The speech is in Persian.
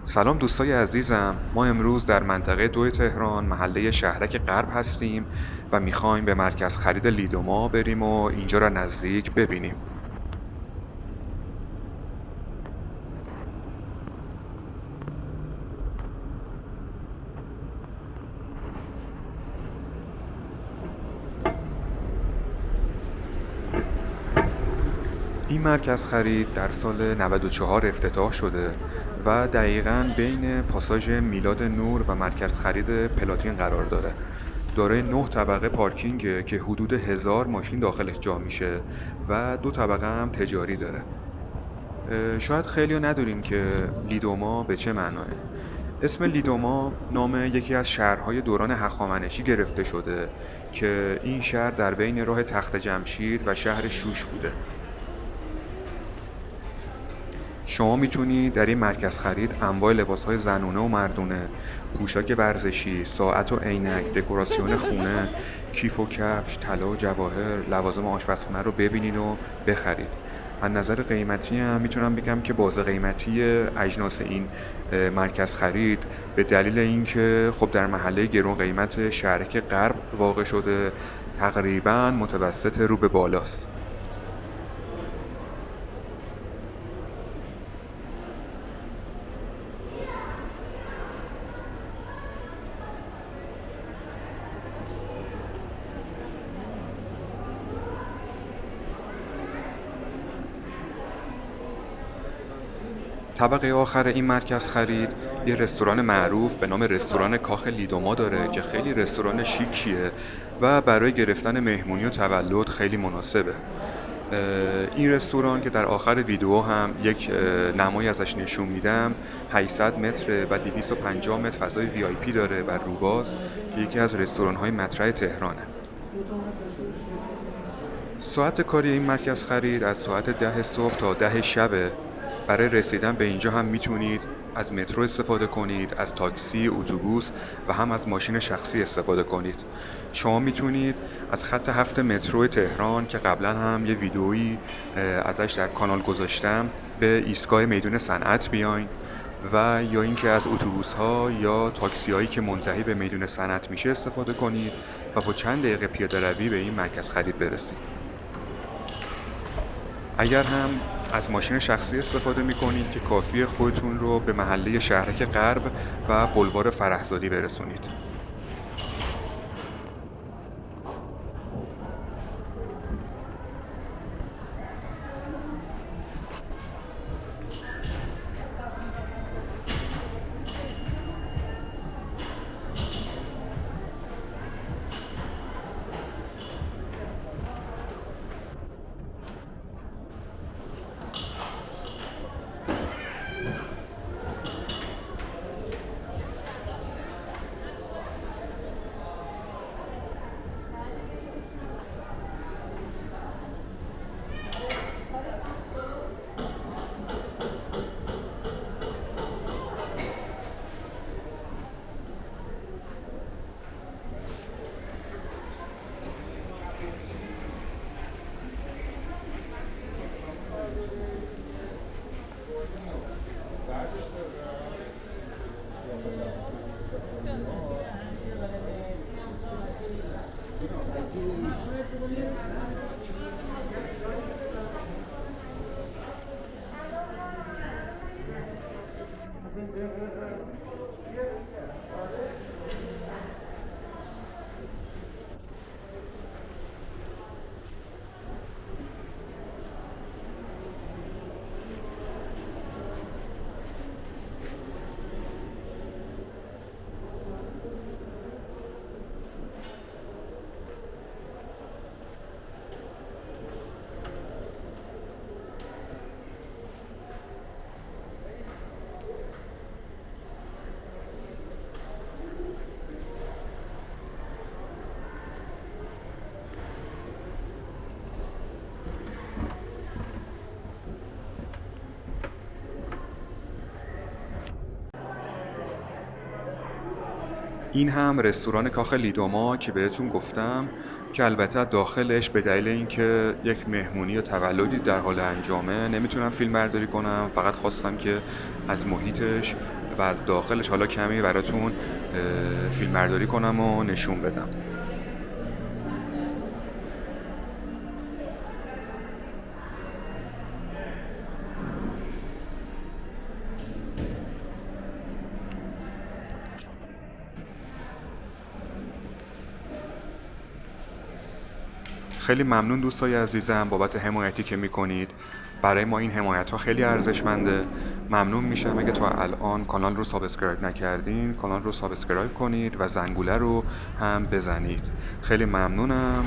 سلام دوستای عزیزم، ما امروز در منطقه 2 تهران محله شهرک غرب هستیم و میخوایم به مرکز خرید لیدوما بریم و اینجا را نزدیک ببینیم. این مرکز خرید در سال 94 افتتاح شده و دقیقاً بین پاساژ میلاد نور و مرکز خرید پلاتین قرار داره. دارای 9 طبقه پارکینگه که حدود 1000 ماشین داخلش جا میشه و 2 طبقه هم تجاری داره. شاید خیلی‌ها ندونین که لیدوما به چه معناه. اسم لیدوما نام یکی از شهرهای دوران هخامنشی گرفته شده که این شهر در بین راه تخت جمشید و شهر شوش بوده. شما میتونید در این مرکز خرید انواع لباس‌های زنونه و مردونه، پوشاک ورزشی، ساعت و عینک، دکوراسیون خونه، کیف و کفش، طلا و جواهر، لوازم آشپزخونه رو ببینید و بخرید. از نظر قیمتی هم میتونم بگم که باز قیمتی اجناس این مرکز خرید به دلیل اینکه خب در محله گرون قیمت شهرک غرب واقع شده تقریباً متوسط رو به بالاست. طبقه آخر این مرکز خرید یه رستوران معروف به نام رستوران کاخ لیدوما داره که خیلی رستوران شیکیه و برای گرفتن مهمونی و تولد خیلی مناسبه. این رستوران که در آخر ویدیو هم یک نمایی ازش نشون میدم 800 متر و 250 متر فضای وی آی پی داره و روباز که یکی از رستوران های مطرح تهرانه. ساعت کاری این مرکز خرید از ساعت 10 صبح تا 10 شبه. برای رسیدن به اینجا هم میتونید از مترو استفاده کنید، از تاکسی، اتوبوس و هم از ماشین شخصی استفاده کنید. شما میتونید از خط 7 مترو تهران که قبلا هم یه ویدئویی ازش در کانال گذاشتم به ایستگاه میدون صنعت بیاین و یا اینکه از اتوبوس ها یا تاکسی هایی که منتهی به میدون صنعت میشه استفاده کنید و با چند دقیقه پیاده روی به این مرکز خرید برسید. اگر هم از ماشین شخصی استفاده می‌کنید که کافیه خودتون رو به محله شهرک غرب و بلوار فرهزادی برسونید. این هم رستوران کاخ لیدوما که بهتون گفتم که البته داخلش به دلیل اینکه یک مهمونی یا تولدی در حال انجامه نمیتونم فیلم برداری کنم، فقط خواستم که از محیطش و از داخلش حالا کمی براتون فیلم برداری کنم و نشون بدم. خیلی ممنون دوستای عزیزم بابت حمایتی که میکنید. برای ما این حمایت ها خیلی ارزشمنده. ممنون میشم اگه تا الان کانال رو سابسکرایب نکردین کانال رو سابسکرایب کنید و زنگوله رو هم بزنید. خیلی ممنونم.